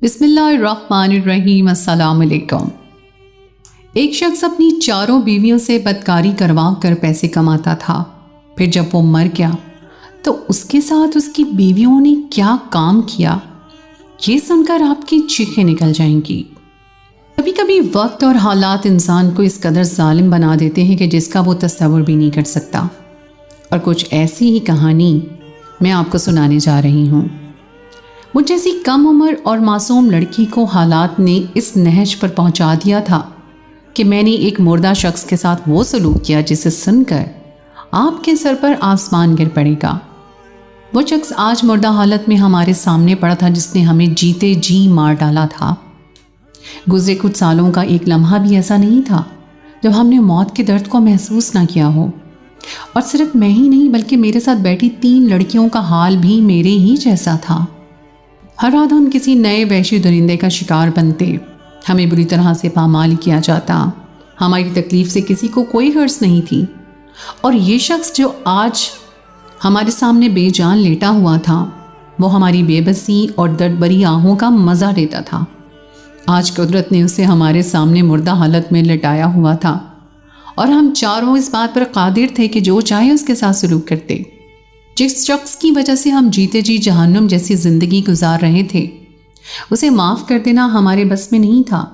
بسم اللہ الرحمن الرحیم۔ السلام علیکم۔ ایک شخص اپنی چاروں بیویوں سے بدکاری کروا کر پیسے کماتا تھا۔ پھر جب وہ مر گیا تو اس کے ساتھ اس کی بیویوں نے کیا کام کیا، یہ سن کر آپ کی چیخیں نکل جائیں گی۔ کبھی کبھی وقت اور حالات انسان کو اس قدر ظالم بنا دیتے ہیں کہ جس کا وہ تصور بھی نہیں کر سکتا، اور کچھ ایسی ہی کہانی میں آپ کو سنانے جا رہی ہوں۔ مجھ جیسی کم عمر اور معصوم لڑکی کو حالات نے اس نہج پر پہنچا دیا تھا کہ میں نے ایک مردہ شخص کے ساتھ وہ سلوک کیا جسے سن کر آپ کے سر پر آسمان گر پڑے گا۔ وہ شخص آج مردہ حالت میں ہمارے سامنے پڑا تھا جس نے ہمیں جیتے جی مار ڈالا تھا۔ گزرے کچھ سالوں کا ایک لمحہ بھی ایسا نہیں تھا جب ہم نے موت کے درد کو محسوس نہ کیا ہو، اور صرف میں ہی نہیں بلکہ میرے ساتھ بیٹھی 3 لڑکیوں کا حال بھی میرے ہی جیسا تھا۔ ہر رات ہم کسی نئے وحشی درندے کا شکار بنتے، ہمیں بری طرح سے پامال کیا جاتا، ہماری تکلیف سے کسی کو کوئی غرض نہیں تھی، اور یہ شخص جو آج ہمارے سامنے بے جان لیٹا ہوا تھا وہ ہماری بے بسی اور درد بری آہوں کا مزہ لیتا تھا۔ آج قدرت نے اسے ہمارے سامنے مردہ حالت میں لٹایا ہوا تھا، اور ہم چاروں اس بات پر قادر تھے کہ جو چاہے اس کے ساتھ سلوک کرتے۔ جس شخص کی وجہ سے ہم جیتے جی جہنم جیسی زندگی گزار رہے تھے، اسے معاف کر دینا ہمارے بس میں نہیں تھا،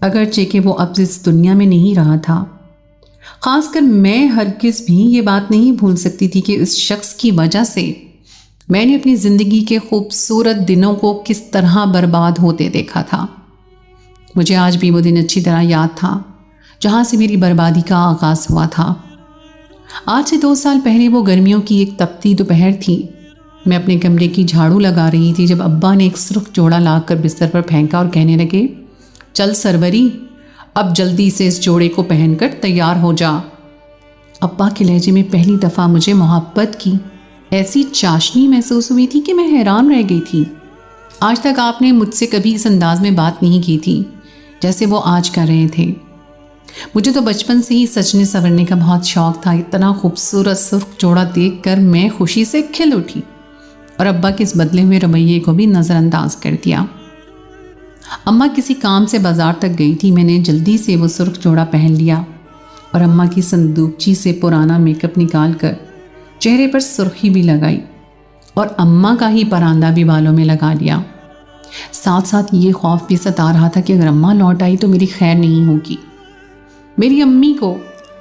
اگرچہ کہ وہ اب اس دنیا میں نہیں رہا تھا۔ خاص کر میں ہرگز بھی یہ بات نہیں بھول سکتی تھی کہ اس شخص کی وجہ سے میں نے اپنی زندگی کے خوبصورت دنوں کو کس طرح برباد ہوتے دیکھا تھا۔ مجھے آج بھی وہ دن اچھی طرح یاد تھا جہاں سے میری بربادی کا آغاز ہوا تھا۔ آج سے 2 سال پہلے وہ گرمیوں کی ایک تپتی دوپہر تھی۔ میں اپنے کمرے کی جھاڑو لگا رہی تھی جب ابا نے ایک سرخ جوڑا لا کر بستر پر پھینکا اور کہنے لگے، چل سروری، اب جلدی سے اس جوڑے کو پہن کر تیار ہو جا۔ ابا کے لہجے میں پہلی دفعہ مجھے محبت کی ایسی چاشنی محسوس ہوئی تھی کہ میں حیران رہ گئی تھی۔ آج تک آپ نے مجھ سے کبھی اس انداز میں بات نہیں کی تھی جیسے وہ آج کر رہے تھے۔ مجھے تو بچپن سے ہی سجنے سنورنے کا بہت شوق تھا۔ اتنا خوبصورت سرخ جوڑا دیکھ کر میں خوشی سے کھل اٹھی اور ابا کے اس بدلے ہوئے رویے کو بھی نظر انداز کر دیا۔ اماں کسی کام سے بازار تک گئی تھی۔ میں نے جلدی سے وہ سرخ جوڑا پہن لیا اور اماں کی صندوقچی سے پرانا میک اپ نکال کر چہرے پر سرخی بھی لگائی اور اماں کا ہی پراندہ بھی بالوں میں لگا لیا۔ ساتھ ساتھ یہ خوف بھی ستا رہا تھا کہ اگر اماں لوٹ آئی تو میری خیر نہیں ہوگی۔ میری امی کو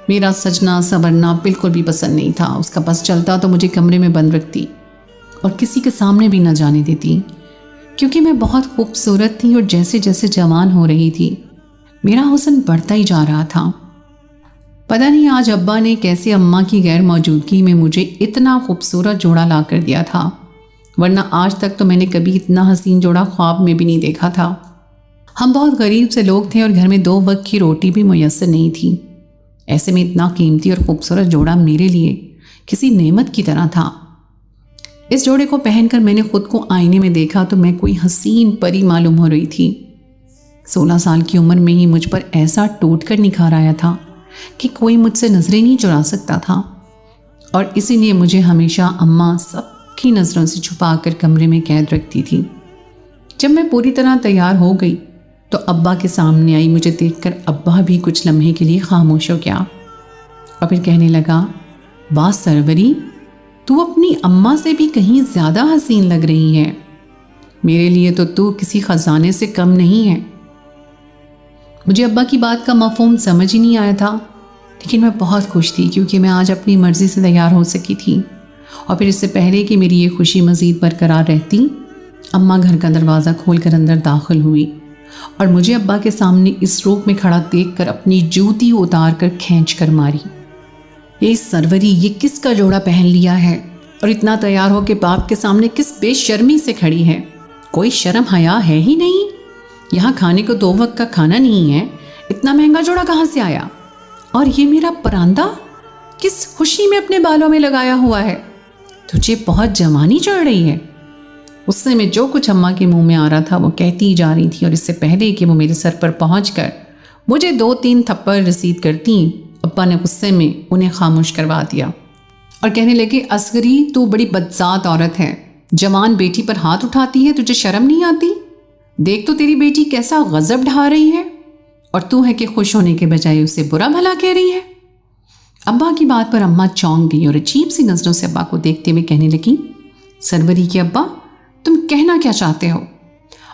میرا سجنا سنورنا بالکل بھی پسند نہیں تھا۔ اس کا بس چلتا تو مجھے کمرے میں بند رکھتی اور کسی کے سامنے بھی نہ جانے دیتی، کیونکہ میں بہت خوبصورت تھی اور جیسے جیسے جوان ہو رہی تھی میرا حسن بڑھتا ہی جا رہا تھا۔ پتہ نہیں آج ابا نے کیسے اماں کی غیر موجودگی میں مجھے اتنا خوبصورت جوڑا لا کر دیا تھا، ورنہ آج تک تو میں نے کبھی اتنا حسین جوڑا خواب میں بھی نہیں دیکھا تھا۔ ہم بہت غریب سے لوگ تھے اور گھر میں 2 وقت کی روٹی بھی میسر نہیں تھی۔ ایسے میں اتنا قیمتی اور خوبصورت جوڑا میرے لیے کسی نعمت کی طرح تھا۔ اس جوڑے کو پہن کر میں نے خود کو آئینے میں دیکھا تو میں کوئی حسین پری معلوم ہو رہی تھی۔ 16 سال کی عمر میں ہی مجھ پر ایسا ٹوٹ کر نکھار آیا تھا کہ کوئی مجھ سے نظریں نہیں چرا سکتا تھا، اور اسی لیے مجھے ہمیشہ اماں سب کی نظروں سے چھپا کر کمرے میں قید رکھتی تھی۔ جب میں پوری طرح تیار ہو گئی تو ابا کے سامنے آئی۔ مجھے دیکھ کر ابا بھی کچھ لمحے کے لیے خاموش ہو گیا اور پھر کہنے لگا، واہ سروری، تو اپنی اماں سے بھی کہیں زیادہ حسین لگ رہی ہے۔ میرے لیے تو تو کسی خزانے سے کم نہیں ہے۔ مجھے ابا کی بات کا مفہوم سمجھ ہی نہیں آیا تھا، لیکن میں بہت خوش تھی کیونکہ میں آج اپنی مرضی سے تیار ہو سکی تھی۔ اور پھر اس سے پہلے کہ میری یہ خوشی مزید برقرار رہتی، اماں گھر کا دروازہ کھول کر اندر داخل ہوئی اور مجھے ابا کے سامنے اس روپ میں کھڑا دیکھ کر اپنی جوتی اتار کر کھینچ کر ماری۔ یہ سروری، یہ کس کا جوڑا پہن لیا ہے اور اتنا تیار ہو کے باپ کے سامنے کس بے شرمی سے کھڑی ہے؟ کوئی شرم حیا ہے ہی نہیں۔ یہاں کھانے کو 2 وقت کا کھانا نہیں ہے، اتنا مہنگا جوڑا کہاں سے آیا؟ اور یہ میرا پراندہ کس خوشی میں اپنے بالوں میں لگایا ہوا ہے؟ تجھے بہت جوانی چڑھ رہی ہے۔ غصے میں جو کچھ اماں کے منہ میں آ رہا تھا وہ کہتی جا رہی تھی، اور اس سے پہلے کہ وہ میرے سر پر پہنچ کر مجھے 2-3 تھپڑ رسید کرتی، ابا نے غصے میں انہیں خاموش کروا دیا اور کہنے لگے، اصغری، تو بڑی بدذات عورت ہے، جوان بیٹی پر ہاتھ اٹھاتی ہے، تجھے شرم نہیں آتی؟ دیکھ تو تیری بیٹی کیسا غضب ڈھا رہی ہے، اور تو ہے کہ خوش ہونے کے بجائے اسے برا بھلا کہہ رہی ہے۔ ابا کی بات پر اماں چونک گئی اور عجیب سی نظروں سے ابا کو دیکھتے ہوئے کہنے لگی، سروری کے ابا، تم کہنا کیا چاہتے ہو؟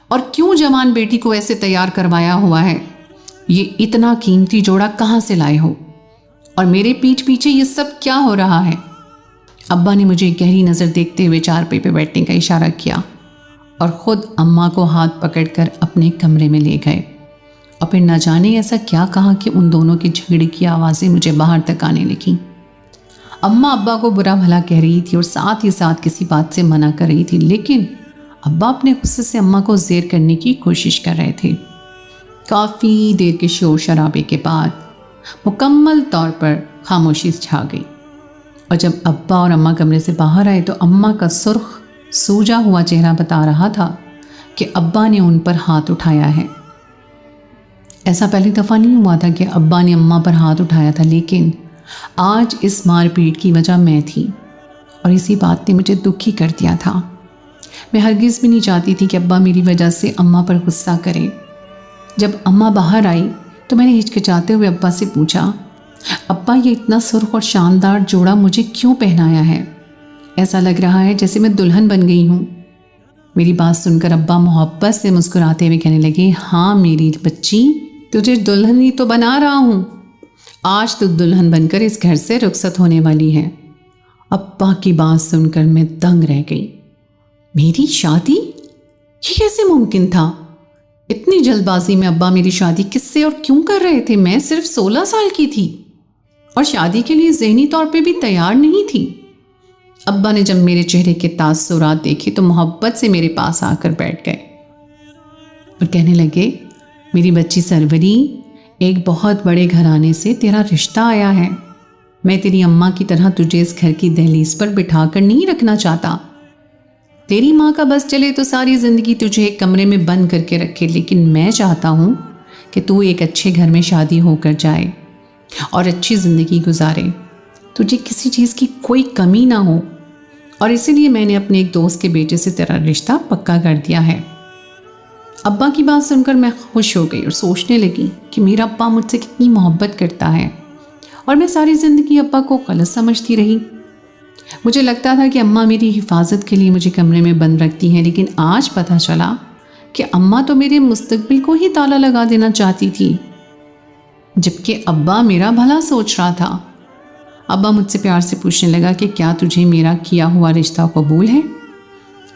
اور کیوں جوان بیٹی کو ایسے تیار کروایا ہوا ہے؟ یہ اتنا قیمتی جوڑا کہاں سے لائے ہو؟ اور میرے پیٹھ پیچھے یہ سب کیا ہو رہا ہے؟ ابا نے مجھے گہری نظر دیکھتے ہوئے چارپائی پہ بیٹھنے کا اشارہ کیا اور خود اماں کو ہاتھ پکڑ کر اپنے کمرے میں لے گئے، اور پھر نہ جانے ایسا کیا کہا کہ ان دونوں کے جھگڑے کی آوازیں مجھے باہر تک آنے لگیں۔ اماں ابا کو برا بھلا کہہ رہی تھی اور ساتھ ہی ساتھ کسی بات سے منع کر رہی تھی، لیکن ابا اپنے غصے سے اماں کو زیر کرنے کی کوشش کر رہے تھے۔ کافی دیر کے شور شرابے کے بعد مکمل طور پر خاموشی چھا گئی، اور جب ابا اور اماں کمرے سے باہر آئے تو اماں کا سرخ سوجا ہوا چہرہ بتا رہا تھا کہ ابا نے ان پر ہاتھ اٹھایا ہے۔ ایسا پہلی دفعہ نہیں ہوا تھا کہ ابا نے اماں پر ہاتھ اٹھایا تھا، لیکن آج اس مار پیٹ کی وجہ میں تھی، اور اسی بات نے مجھے دکھی کر دیا تھا۔ میں ہرگز بھی نہیں چاہتی تھی کہ ابا میری وجہ سے اماں پر غصہ کریں۔ جب اماں باہر آئی تو میں نے ہچکچاتے ہوئے ابا سے پوچھا، ابا یہ اتنا سرخ اور شاندار جوڑا مجھے کیوں پہنایا ہے؟ ایسا لگ رہا ہے جیسے میں دلہن بن گئی ہوں۔ میری بات سن کر ابا محبت سے مسکراتے ہوئے کہنے لگے، ہاں میری بچی، تجھے دلہن ہی تو بنا رہا ہوں۔ آج تو دلہن بن کر اس گھر سے رخصت ہونے والی ہے۔ ابا کی بات سن کر میں دنگ رہ گئی۔ میری شادی؟ یہ کیسے ممکن تھا؟ اتنی جلد بازی میں ابا میری شادی کس سے اور کیوں کر رہے تھے؟ میں صرف 16 سال کی تھی اور شادی کے لیے ذہنی طور پہ بھی تیار نہیں تھی۔ ابا نے جب میرے چہرے کے تاثرات دیکھے تو محبت سے میرے پاس آ کر بیٹھ گئے اور کہنے لگے، میری بچی سروری، ایک بہت بڑے گھرانے سے تیرا رشتہ آیا ہے۔ میں تیری اماں کی طرح تجھے اس گھر کی دہلیز پر بٹھا کر نہیں رکھنا چاہتا۔ تیری ماں کا بس چلے تو ساری زندگی تجھے ایک کمرے میں بند کر کے رکھے، لیکن میں چاہتا ہوں کہ تو ایک اچھے گھر میں شادی ہو کر جائے اور اچھی زندگی گزارے، تجھے کسی چیز کی کوئی کمی نہ ہو، اور اسی لیے میں نے اپنے ایک دوست کے بیٹے سے تیرا رشتہ پکا کر دیا ہے۔ ابا کی بات سن کر میں خوش ہو گئی اور سوچنے لگی کہ میرا ابا مجھ سے کتنی محبت کرتا ہے، اور میں ساری زندگی ابا کو غلط سمجھتی رہی۔ مجھے لگتا تھا کہ اماں میری حفاظت کے لیے مجھے کمرے میں بند رکھتی ہیں، لیکن آج پتہ چلا کہ اماں تو میرے مستقبل کو ہی تالا لگا دینا چاہتی تھی، جبکہ ابا میرا بھلا سوچ رہا تھا۔ ابا مجھ سے پیار سے پوچھنے لگا کہ کیا تجھے میرا کیا ہوا رشتہ قبول ہے؟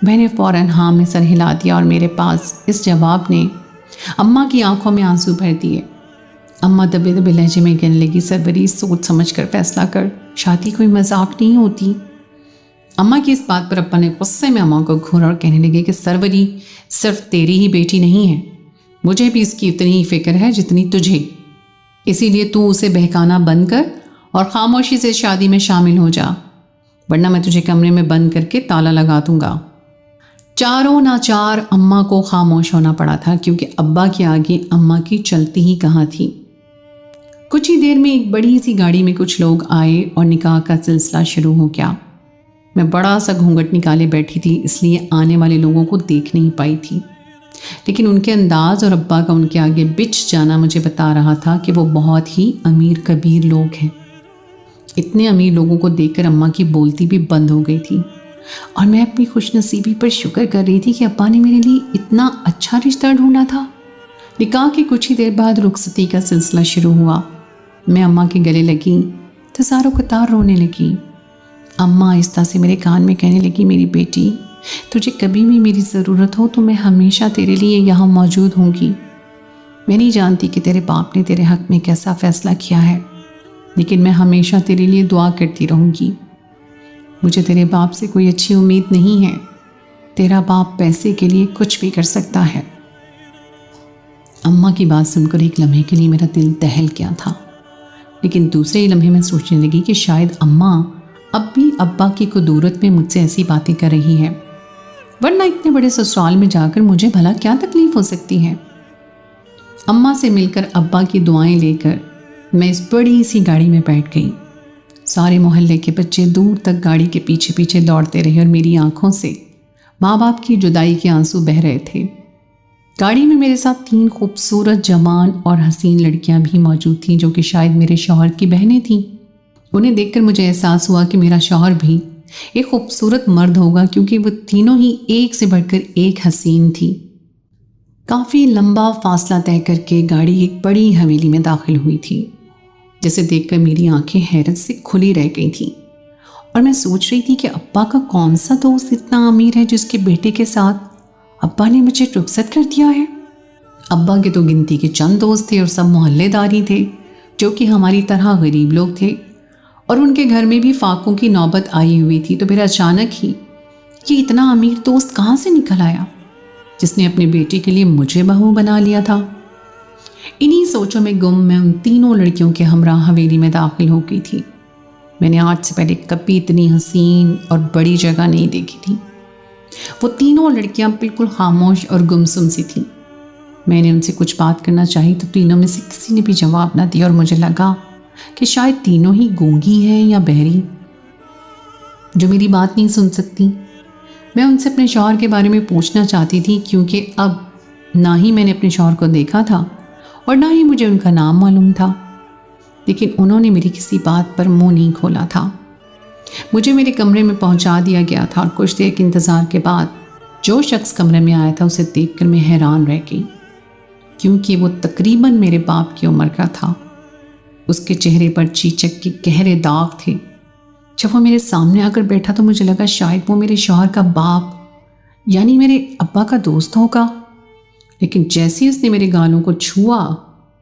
میں نے فوراً ہاں میں سر ہلا دیا، اور میرے پاس اس جواب نے اماں کی آنکھوں میں آنسو بھر دیے۔ اماں دبے دبے لہجے میں کہنے لگی، سروری، سوچ سمجھ کر فیصلہ کر، شادی کوئی مذاق نہیں ہوتی۔ اماں کی اس بات پر ابا نے غصے میں اماں کو گھورا اور کہنے لگے کہ سروری صرف تیری ہی بیٹی نہیں ہے، مجھے بھی اس کی اتنی ہی فکر ہے جتنی تجھے، اسی لیے تو اسے بہکانا بند کر اور خاموشی سے شادی میں شامل ہو جا، ورنہ میں تجھے کمرے میں بند کر کے تالا لگا دوں گا۔ چاروں ناچار اماں کو خاموش ہونا پڑا تھا، کیونکہ ابا کے آگے اماں کی چلتی ہی کہاں تھی۔ کچھ ہی دیر میں ایک بڑی سی گاڑی میں کچھ لوگ آئے اور نکاح کا سلسلہ شروع ہو گیا۔ میں بڑا سا گھونگھٹ نکالے بیٹھی تھی، اس لیے آنے والے لوگوں کو دیکھ نہیں پائی تھی، لیکن ان کے انداز اور ابا کا ان کے آگے بچ جانا مجھے بتا رہا تھا کہ وہ بہت ہی امیر کبیر لوگ ہیں۔ اتنے امیر لوگوں کو دیکھ کر اماں کی بولتی بھی بند ہو گئی تھی، اور میں اپنی خوش نصیبی پر شکر کر رہی تھی کہ ابا نے میرے لیے اتنا اچھا رشتہ ڈھونڈا تھا۔ نکاح کے کچھ ہی دیر بعد رخصتی کا سلسلہ شروع ہوا۔ میں اماں کے گلے لگی تو زاروں قطار رونے لگی۔ اماں آہستہ سے میرے کان میں کہنے لگی، میری بیٹی، تجھے کبھی بھی میری ضرورت ہو تو میں ہمیشہ تیرے لیے یہاں موجود ہوں گی۔ میں نہیں جانتی کہ تیرے باپ نے تیرے حق میں کیسا فیصلہ کیا ہے، لیکن میں ہمیشہ تیرے لیے دعا کرتی رہوں گی۔ مجھے تیرے باپ سے کوئی اچھی امید نہیں ہے، تیرا باپ پیسے کے لیے کچھ بھی کر سکتا ہے۔ اماں کی بات سن کر ایک لمحے کے لیے میرا دل دہل گیا تھا، لیکن دوسرے ہی لمحے میں سوچنے لگی کہ شاید اماں اب بھی ابا کی قدورت میں مجھ سے ایسی باتیں کر رہی ہے، ورنہ اتنے بڑے سسرال میں جا کر مجھے بھلا کیا تکلیف ہو سکتی ہے۔ اماں سے مل کر ابا کی دعائیں لے کر میں اس بڑی سی گاڑی میں بیٹھ گئی۔ سارے محلے کے بچے دور تک گاڑی کے پیچھے پیچھے دوڑتے رہے، اور میری آنکھوں سے ماں باپ کی جدائی کے آنسو بہہ رہے تھے۔ گاڑی میں میرے ساتھ 3 خوبصورت جوان اور حسین لڑکیاں بھی موجود تھیں جو کہ شاید میرے شوہر کی بہنیں تھیں۔ انہیں دیکھ کر مجھے احساس ہوا کہ میرا شوہر بھی ایک خوبصورت مرد ہوگا، کیونکہ وہ تینوں ہی ایک سے بڑھ کر ایک حسین تھی۔ کافی لمبا فاصلہ طے کر کے گاڑی ایک بڑی حویلی میں داخل ہوئی تھی، جسے دیکھ کر میری آنکھیں حیرت سے کھلی رہ گئی تھیں، اور میں سوچ رہی تھی کہ ابا کا کون سا دوست اتنا امیر ہے جس کے بیٹے کے ساتھ ابا نے مجھے رخصت کر دیا ہے۔ ابا کے تو گنتی کے چند دوست تھے اور سب محلے داری تھے جو کہ ہماری طرح غریب لوگ تھے، اور ان کے گھر میں بھی فاقوں کی نوبت آئی ہوئی تھی۔ تو پھر اچانک ہی یہ اتنا امیر دوست کہاں سے نکل آیا جس نے اپنے بیٹے کے لیے مجھے بہو بنا لیا تھا؟ انہی سوچوں میں گم میں ان تینوں لڑکیوں کے ہمراہ حویلی میں داخل ہو گئی تھی۔ میں نے آج سے پہلے کبھی اتنی حسین اور بڑی جگہ نہیں دیکھی تھی۔ وہ تینوں لڑکیاں بالکل خاموش اور گمسم سی تھیں۔ میں نے ان سے کچھ بات کرنا چاہی تو تینوں میں سے کسی نے بھی جواب نہ دیا، اور مجھے لگا کہ شاید تینوں ہی گونگی ہیں یا بہری، جو میری بات نہیں سن سکتی۔ میں ان سے اپنے شوہر کے بارے میں پوچھنا چاہتی تھی، کیونکہ اب نہ ہی میں نے اپنے شوہر کو دیکھا تھا اور نہ ہی مجھے ان کا نام معلوم تھا، لیکن انہوں نے میری کسی بات پر منہ نہیں کھولا تھا۔ مجھے میرے کمرے میں پہنچا دیا گیا تھا، اور کچھ دیر کے انتظار کے بعد جو شخص کمرے میں آیا تھا اسے دیکھ کر میں حیران رہ گئی، کیونکہ وہ تقریباً میرے باپ کی عمر کا تھا۔ اس کے چہرے پر چیچک کے گہرے داغ تھے۔ جب وہ میرے سامنے آ کر بیٹھا تو مجھے لگا شاید وہ میرے شوہر کا باپ یعنی میرے ابا کا دوست ہوگا، لیکن جیسے ہی اس نے میرے گالوں کو چھوا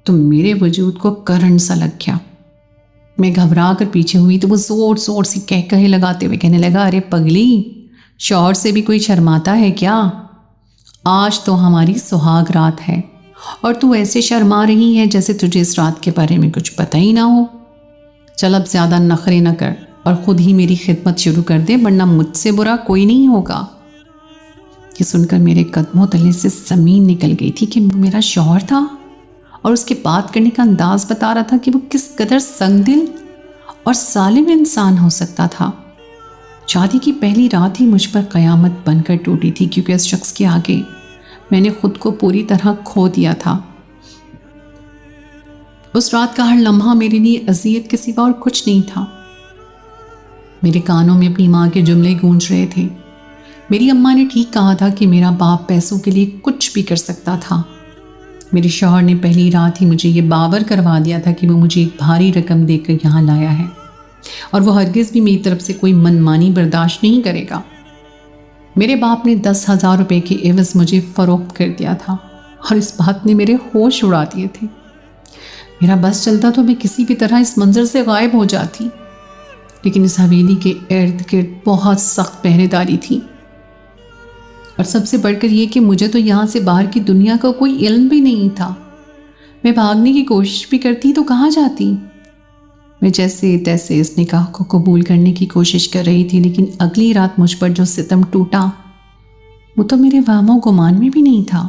تو میرے وجود کو کرنٹ سا لگ گیا۔ میں گھبرا کر پیچھے ہوئی تو وہ زور زور سے کہے لگاتے ہوئے کہنے لگا، ارے پگلی، شوہر سے بھی کوئی شرماتا ہے کیا؟ آج تو ہماری سہاگ رات ہے اور تو ایسے شرما رہی ہے جیسے تجھے اس رات کے بارے میں کچھ پتہ ہی نہ ہو۔ چل اب زیادہ نخرے نہ کر اور خود ہی میری خدمت شروع کر دے، ورنہ مجھ سے برا کوئی نہیں ہوگا۔ یہ سن کر میرے قدموں تلے سے زمین نکل گئی تھی کہ وہ میرا شوہر تھا، اور اس کے بات کرنے کا انداز بتا رہا تھا کہ وہ کس قدر سنگ دل اور ظالم انسان ہو سکتا تھا۔ شادی کی پہلی رات ہی مجھ پر قیامت بن کر ٹوٹی تھی، کیونکہ اس شخص کے آگے میں نے خود کو پوری طرح کھو دیا تھا۔ اس رات کا ہر لمحہ میرے لیے اذیت کے سوا اور کچھ نہیں تھا۔ میرے کانوں میں اپنی ماں کے جملے گونج رہے تھے۔ میری اماں نے ٹھیک کہا تھا کہ میرا باپ پیسوں کے لیے کچھ بھی کر سکتا تھا۔ میرے شوہر نے پہلی رات ہی مجھے یہ باور کروا دیا تھا کہ وہ مجھے ایک بھاری رقم دے کر یہاں لایا ہے، اور وہ ہرگز بھی میری طرف سے کوئی منمانی برداشت نہیں کرے گا۔ میرے باپ نے 10,000 روپے کے عوض مجھے فروخت کر دیا تھا، اور اس بات نے میرے ہوش اڑا دیے تھے۔ میرا بس چلتا تو میں کسی بھی طرح اس منظر سے غائب ہو جاتی، لیکن اس حویلی کے ارد گرد بہت سخت پہرے داری تھی، اور سب سے بڑھ کر یہ کہ مجھے تو یہاں سے باہر کی دنیا کا کوئی علم بھی نہیں تھا۔ میں بھاگنے کی کوشش بھی کرتی تو کہاں جاتی؟ میں جیسے تیسے اس نکاح کو قبول کرنے کی کوشش کر رہی تھی، لیکن اگلی رات مجھ پر جو ستم ٹوٹا وہ تو میرے وہم و گمان میں بھی نہیں تھا۔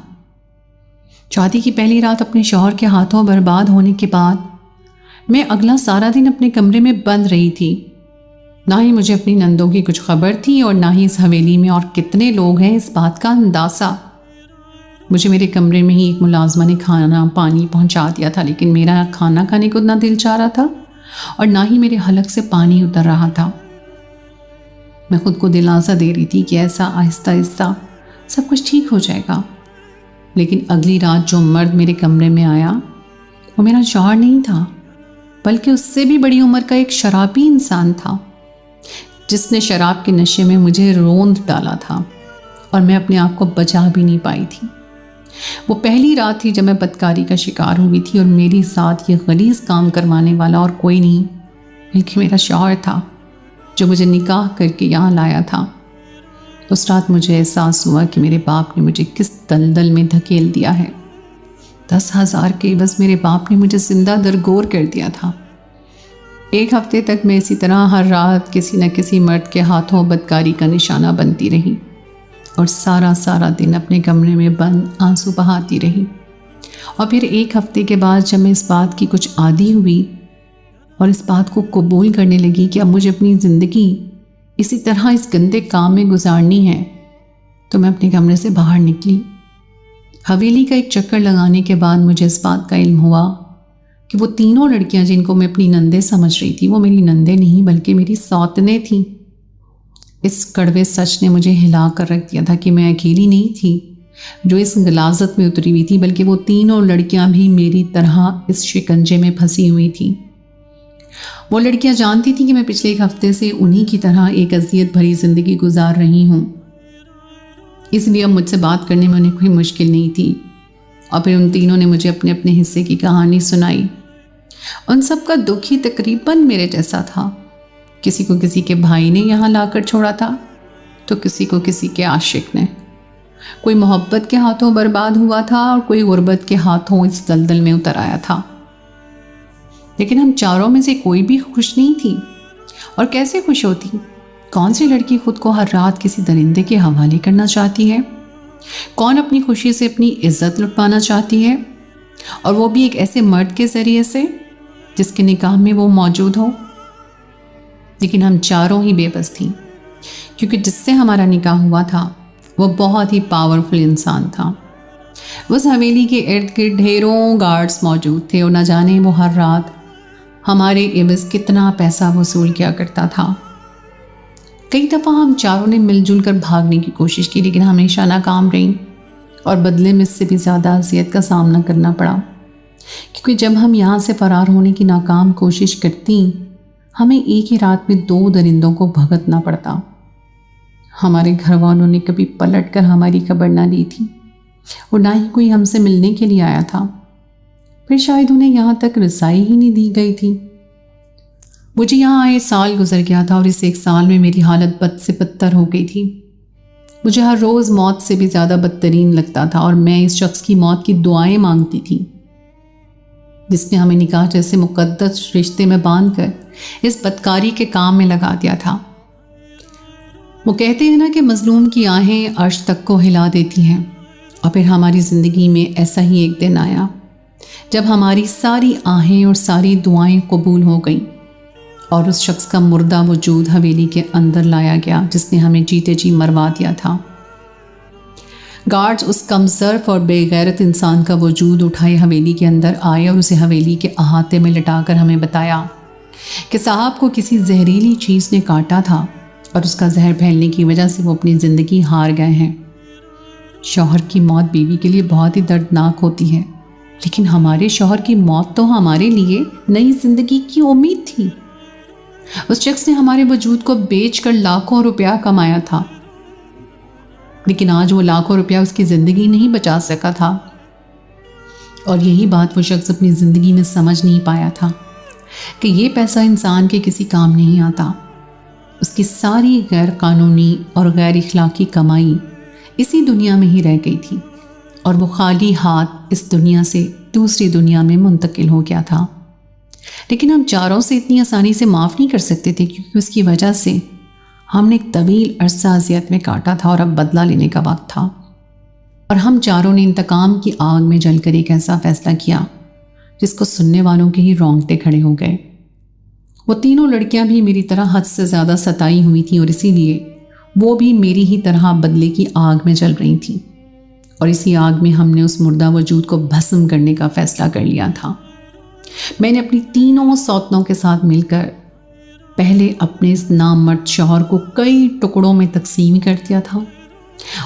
شادی کی پہلی رات اپنے شوہر کے ہاتھوں برباد ہونے کے بعد میں اگلا سارا دن اپنے کمرے میں بند رہی تھی۔ نہ ہی مجھے اپنی نندوں کی کچھ خبر تھی، اور نہ ہی اس حویلی میں اور کتنے لوگ ہیں اس بات کا اندازہ۔ مجھے میرے کمرے میں ہی ایک ملازمہ نے کھانا پانی پہنچا دیا تھا، لیکن میرا کھانا کھانے کو نہ دل چاہ رہا تھا اور نہ ہی میرے حلق سے پانی اتر رہا تھا۔ میں خود کو دلاسا دے رہی تھی کہ ایسا آہستہ آہستہ سب کچھ ٹھیک ہو جائے گا، لیکن اگلی رات جو مرد میرے کمرے میں آیا وہ میرا شوہر نہیں تھا، بلکہ اس سے بھی بڑی عمر کا ایک شرابی انسان تھا، جس نے شراب کے نشے میں مجھے روند ڈالا تھا، اور میں اپنے آپ کو بچا بھی نہیں پائی تھی۔ وہ پہلی رات تھی جب میں بدکاری کا شکار ہوئی تھی، اور میری ساتھ یہ غلیظ کام کروانے والا اور کوئی نہیں بلکہ میرا شوہر تھا، جو مجھے نکاح کر کے یہاں لایا تھا۔ اس رات مجھے احساس ہوا کہ میرے باپ نے مجھے کس دلدل میں دھکیل دیا ہے۔ 10,000 کے عوض میرے باپ نے مجھے زندہ درگور کر دیا تھا۔ ایک ہفتے تک میں اسی طرح ہر رات کسی نہ کسی مرد کے ہاتھوں بدکاری کا نشانہ بنتی رہی، اور سارا دن اپنے کمرے میں بند آنسو بہاتی رہی۔ اور پھر ایک ہفتے کے بعد جب میں اس بات کی کچھ عادی ہوئی اور اس بات کو قبول کرنے لگی کہ اب مجھے اپنی زندگی اسی طرح اس گندے کام میں گزارنی ہے، تو میں اپنے کمرے سے باہر نکلی۔ حویلی کا ایک چکر لگانے کے بعد مجھے اس بات کا علم ہوا کہ وہ تینوں لڑکیاں جن کو میں اپنی نندیں سمجھ رہی تھی وہ میری نندیں نہیں بلکہ میری سوتنیں تھیں۔ اس کڑوے سچ نے مجھے ہلا کر رکھ دیا تھا کہ میں اکیلی نہیں تھی جو اس غلاظت میں اتری ہوئی تھی، بلکہ وہ تینوں لڑکیاں بھی میری طرح اس شکنجے میں پھنسی ہوئی تھیں۔ وہ لڑکیاں جانتی تھیں کہ میں پچھلے ایک ہفتے سے انہی کی طرح ایک اذیت بھری زندگی گزار رہی ہوں، اس لیے اب مجھ سے بات کرنے میں انہیں کوئی مشکل نہیں تھی۔ اور پھر ان تینوں نے مجھے اپنے اپنے حصے کی کہانی سنائی۔ ان سب کا دکھ ہی تقریباً میرے جیسا تھا۔ کسی کو کسی کے بھائی نے یہاں لا کر چھوڑا تھا تو کسی کو کسی کے عاشق نے، کوئی محبت کے ہاتھوں برباد ہوا تھا اور کوئی غربت کے ہاتھوں اس دلدل میں اتر آیا تھا۔ لیکن ہم چاروں میں سے کوئی بھی خوش نہیں تھی۔ اور کیسے خوش ہوتی؟ کون سی لڑکی خود کو ہر رات کسی درندے کے حوالے کرنا چاہتی ہے؟ کون اپنی خوشی سے اپنی عزت لٹوانا چاہتی ہے، اور وہ بھی ایک ایسے مرد کے ذریعے سے جس کے نکاح میں وہ موجود ہو؟ لیکن ہم چاروں ہی بے بس تھیں، کیونکہ جس سے ہمارا نکاح ہوا تھا وہ بہت ہی پاورفل انسان تھا۔ اس حویلی کے ارد گرد ڈھیروں گارڈز موجود تھے اور نہ جانے وہ ہر رات ہمارے عوض کتنا پیسہ وصول کیا کرتا تھا۔ کئی دفعہ ہم چاروں نے مل جل کر بھاگنے کی کوشش کی، لیکن ہمیشہ ناکام رہیں اور بدلے میں اس سے بھی زیادہ اذیت کا سامنا کرنا پڑا، کیونکہ جب ہم یہاں سے فرار ہونے کی ناکام کوشش کرتی ہمیں ایک ہی رات میں 2 درندوں کو بھگتنا پڑتا۔ ہمارے گھر والوں نے کبھی پلٹ کر ہماری خبر نہ لی تھی اور نہ ہی کوئی ہم سے ملنے کے لیے آیا تھا۔ پھر شاید انہیں یہاں تک رسائی ہی نہیں دی گئی تھی۔ مجھے یہاں آئے سال گزر گیا تھا اور اس 1 سال میں میری حالت بد سے بدتر ہو گئی تھی۔ مجھے ہر روز موت سے بھی زیادہ بدترین لگتا تھا اور میں اس شخص کی موت کی دعائیں مانگتی تھی جس نے ہمیں نکاح جیسے مقدس رشتے میں باندھ کر اس بدکاری کے کام میں لگا دیا تھا۔ وہ کہتے ہیں نا کہ مظلوم کی آہیں عرش تک کو ہلا دیتی ہیں، اور پھر ہماری زندگی میں ایسا ہی ایک دن آیا جب ہماری ساری آہیں اور ساری دعائیں قبول ہو گئیں اور اس شخص کا مردہ وجود حویلی کے اندر لایا گیا جس نے ہمیں جیتے جی مروا دیا تھا۔ گارڈز اس کمصرف اور بے غیرت انسان کا وجود اٹھائے حویلی کے اندر آئے اور اسے حویلی کے احاطے میں لٹا کر ہمیں بتایا کہ صاحب کو کسی زہریلی چیز نے کاٹا تھا اور اس کا زہر پھیلنے کی وجہ سے وہ اپنی زندگی ہار گئے ہیں۔ شوہر کی موت بیوی کے لیے بہت ہی دردناک ہوتی ہے، لیکن ہمارے شوہر کی موت تو ہمارے لیے نئی زندگی کی امید تھی۔ اس شخص نے ہمارے وجود کو بیچ کر لاکھوں روپیہ کمایا تھا، لیکن آج وہ لاکھوں روپیہ اس کی زندگی نہیں بچا سکا تھا، اور یہی بات وہ شخص اپنی زندگی میں سمجھ نہیں پایا تھا کہ یہ پیسہ انسان کے کسی کام نہیں آتا۔ اس کی ساری غیر قانونی اور غیر اخلاقی کمائی اسی دنیا میں ہی رہ گئی تھی اور وہ خالی ہاتھ اس دنیا سے دوسری دنیا میں منتقل ہو گیا تھا۔ لیکن ہم چاروں سے اتنی آسانی سے معاف نہیں کر سکتے تھے، کیونکہ اس کی وجہ سے ہم نے ایک طویل عرصہ اذیت میں کاٹا تھا اور اب بدلہ لینے کا وقت تھا، اور ہم چاروں نے انتقام کی آگ میں جل کر ایک ایسا فیصلہ کیا جس کو سننے والوں کے ہی رونگٹے کھڑے ہو گئے۔ وہ تینوں لڑکیاں بھی میری طرح حد سے زیادہ ستائی ہوئی تھیں اور اسی لیے وہ بھی میری ہی طرح بدلے کی آگ میں جل رہی تھیں، اور اسی آگ میں ہم نے اس مردہ وجود کو بھسم کرنے کا فیصلہ کر لیا تھا۔ میں نے اپنی تینوں سوتنوں کے ساتھ مل کر پہلے اپنے اس نامرد شوہر کو کئی ٹکڑوں میں تقسیم کر دیا تھا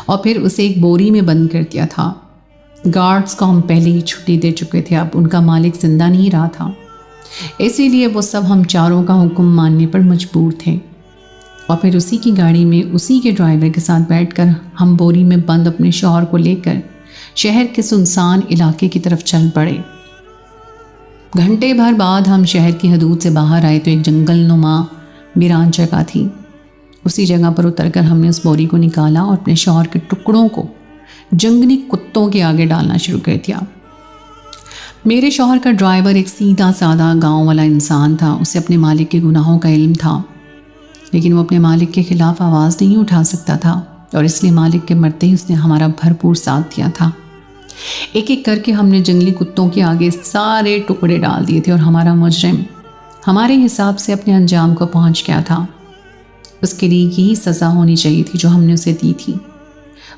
اور پھر اسے ایک بوری میں بند کر دیا تھا۔ گارڈز کو ہم پہلے ہی چھٹی دے چکے تھے، اب ان کا مالک زندہ نہیں رہا تھا، اسی لیے وہ سب ہم چاروں کا حکم ماننے پر مجبور تھے، اور پھر اسی کی گاڑی میں اسی کے ڈرائیور کے ساتھ بیٹھ کر ہم بوری میں بند اپنے شوہر کو لے کر شہر کے سنسان علاقے کی طرف چل پڑے۔ گھنٹے بھر بعد ہم شہر کی حدود سے باہر آئے تو ایک جنگل نما ویران جگہ تھی۔ اسی جگہ پر اتر کر ہم نے اس بوری کو نکالا اور اپنے شوہر کے ٹکڑوں کو جنگلی کتوں کے آگے ڈالنا شروع کر دیا۔ میرے شوہر کا ڈرائیور ایک سیدھا سادہ گاؤں والا انسان تھا، اسے اپنے مالک کے گناہوں کا علم تھا، لیکن وہ اپنے مالک کے خلاف آواز نہیں اٹھا سکتا تھا، اور اس لیے مالک کے مرتے ہی اس نے ہمارا بھرپور ساتھ دیا تھا۔ ایک ایک کر کے ہم نے جنگلی کتوں کے آگے سارے ٹکڑے ڈال دیے تھے، اور ہمارا مجرم ہمارے حساب سے اپنے انجام کو پہنچ گیا تھا۔ اس کے لیے یہی سزا ہونی چاہیے تھی جو ہم نے اسے دی تھی۔